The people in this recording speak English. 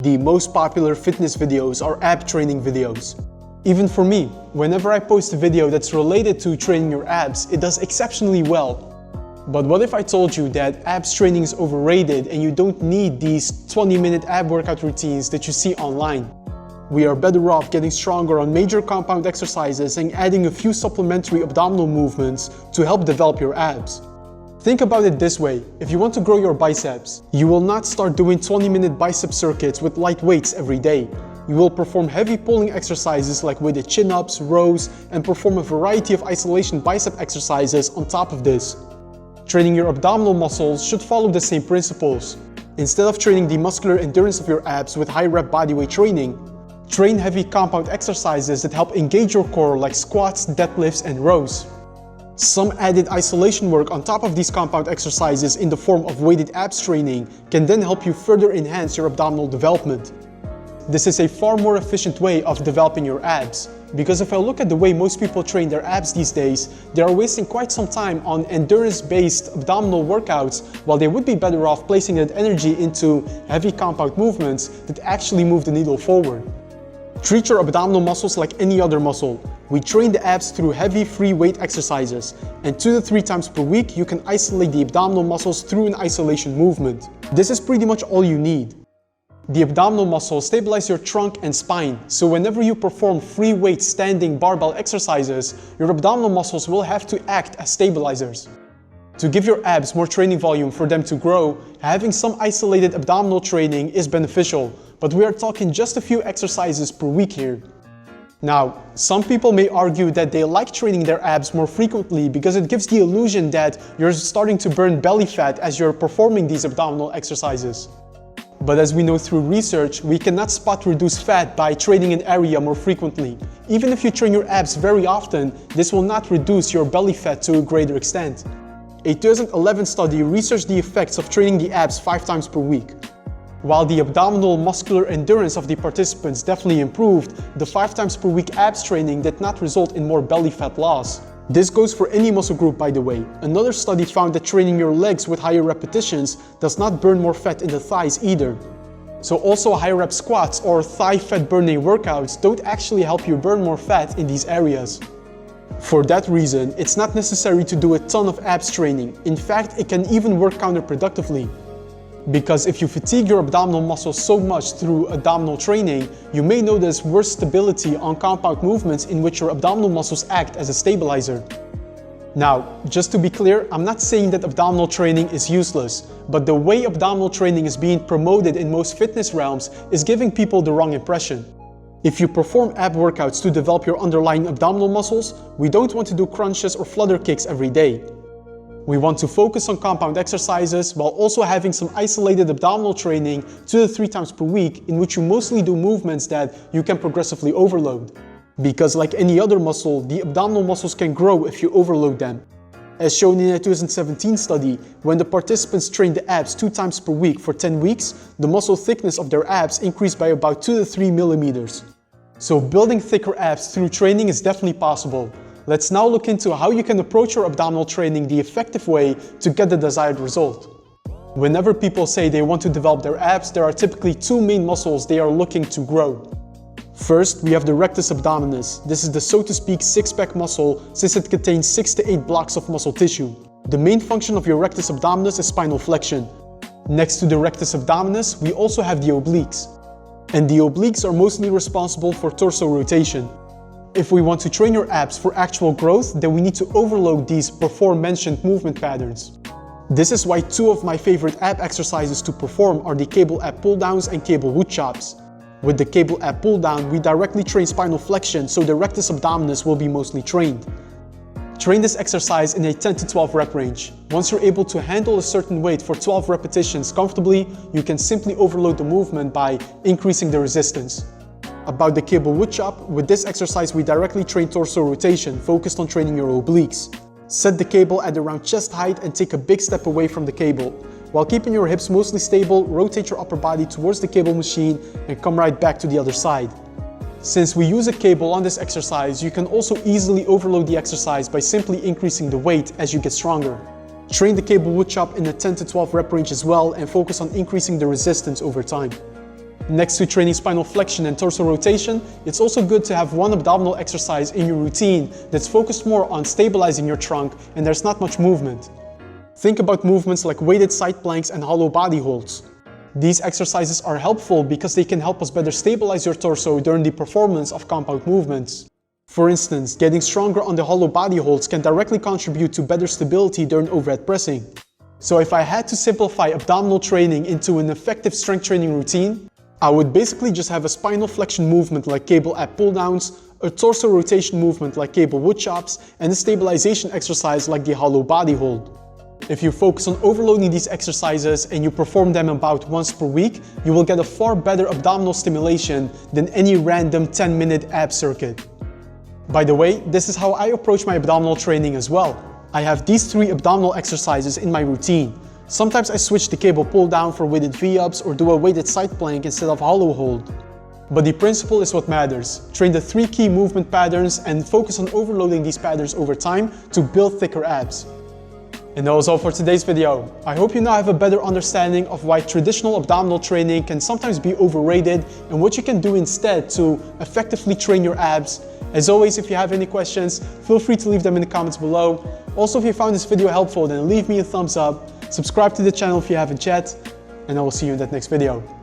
The most popular fitness videos are ab training videos. Even for me, whenever I post a video that's related to training your abs, it does exceptionally well. But what if I told you that abs training is overrated and you don't need these 20-minute ab workout routines that you see online? We are better off getting stronger on major compound exercises and adding a few supplementary abdominal movements to help develop your abs. Think about it this way: if you want to grow your biceps, you will not start doing 20-minute bicep circuits with light weights every day. You will perform heavy pulling exercises like weighted chin-ups, rows, and perform a variety of isolation bicep exercises on top of this. Training your abdominal muscles should follow the same principles. Instead of training the muscular endurance of your abs with high-rep bodyweight training, train heavy compound exercises that help engage your core like squats, deadlifts, and rows. Some added isolation work on top of these compound exercises in the form of weighted abs training can then help you further enhance your abdominal development. This is a far more efficient way of developing your abs, because if I look at the way most people train their abs these days, they are wasting quite some time on endurance-based abdominal workouts while they would be better off placing that energy into heavy compound movements that actually move the needle forward. Treat your abdominal muscles like any other muscle. We train the abs through heavy free weight exercises, and 2 to 3 times per week you can isolate the abdominal muscles through an isolation movement. This is pretty much all you need. The abdominal muscles stabilize your trunk and spine, so whenever you perform free weight standing barbell exercises, your abdominal muscles will have to act as stabilizers. To give your abs more training volume for them to grow, having some isolated abdominal training is beneficial, but we are talking just a few exercises per week here. Now, some people may argue that they like training their abs more frequently because it gives the illusion that you're starting to burn belly fat as you're performing these abdominal exercises. But as we know through research, we cannot spot reduce fat by training an area more frequently. Even if you train your abs very often, this will not reduce your belly fat to a greater extent. A 2011 study researched the effects of training the abs 5 times per week. While the abdominal muscular endurance of the participants definitely improved, the 5 times per week abs training did not result in more belly fat loss. This goes for any muscle group, by the way. Another study found that training your legs with higher repetitions does not burn more fat in the thighs either. So also high rep squats or thigh fat burning workouts don't actually help you burn more fat in these areas. For that reason, it's not necessary to do a ton of abs training. In fact, it can even work counterproductively. Because if you fatigue your abdominal muscles so much through abdominal training, you may notice worse stability on compound movements in which your abdominal muscles act as a stabilizer. Now, just to be clear, I'm not saying that abdominal training is useless, but the way abdominal training is being promoted in most fitness realms is giving people the wrong impression. If you perform ab workouts to develop your underlying abdominal muscles, we don't want to do crunches or flutter kicks every day. We want to focus on compound exercises while also having some isolated abdominal training 2 to 3 times per week in which you mostly do movements that you can progressively overload. Because like any other muscle, the abdominal muscles can grow if you overload them. As shown in a 2017 study, when the participants trained the abs 2 times per week for 10 weeks, the muscle thickness of their abs increased by about 2 to 3 millimeters. So building thicker abs through training is definitely possible. Let's now look into how you can approach your abdominal training the effective way to get the desired result. Whenever people say they want to develop their abs, there are typically 2 main muscles they are looking to grow. First, we have the rectus abdominis. This is the, so to speak, six-pack muscle since it contains 6 to 8 blocks of muscle tissue. The main function of your rectus abdominis is spinal flexion. Next to the rectus abdominis, we also have the obliques. And the obliques are mostly responsible for torso rotation. If we want to train your abs for actual growth, then we need to overload these before mentioned movement patterns. This is why 2 of my favorite ab exercises to perform are the cable ab pull downs and cable wood chops. With the cable ab pull down, we directly train spinal flexion, so the rectus abdominis will be mostly trained. Train this exercise in a 10 to 12 rep range. Once you're able to handle a certain weight for 12 repetitions comfortably, you can simply overload the movement by increasing the resistance. About the cable wood chop, with this exercise we directly train torso rotation, focused on training your obliques. Set the cable at around chest height and take a big step away from the cable. While keeping your hips mostly stable, rotate your upper body towards the cable machine and come right back to the other side. Since we use a cable on this exercise, you can also easily overload the exercise by simply increasing the weight as you get stronger. Train the cable wood chop in a 10 to 12 rep range as well and focus on increasing the resistance over time. Next to training spinal flexion and torso rotation, it's also good to have one abdominal exercise in your routine that's focused more on stabilizing your trunk and there's not much movement. Think about movements like weighted side planks and hollow body holds. These exercises are helpful because they can help us better stabilize your torso during the performance of compound movements. For instance, getting stronger on the hollow body holds can directly contribute to better stability during overhead pressing. So if I had to simplify abdominal training into an effective strength training routine, I would basically just have a spinal flexion movement like cable ab pull downs, a torso rotation movement like cable wood chops, and a stabilization exercise like the hollow body hold. If you focus on overloading these exercises and you perform them about once per week, you will get a far better abdominal stimulation than any random 10-minute ab circuit. By the way, this is how I approach my abdominal training as well. I have these 3 abdominal exercises in my routine. Sometimes I switch the cable pull down for weighted V-ups or do a weighted side plank instead of hollow hold. But the principle is what matters. Train the 3 key movement patterns and focus on overloading these patterns over time to build thicker abs. And that was all for today's video. I hope you now have a better understanding of why traditional abdominal training can sometimes be overrated and what you can do instead to effectively train your abs. As always, if you have any questions, feel free to leave them in the comments below. Also, if you found this video helpful, then leave me a thumbs up, subscribe to the channel if you haven't yet, and I will see you in that next video.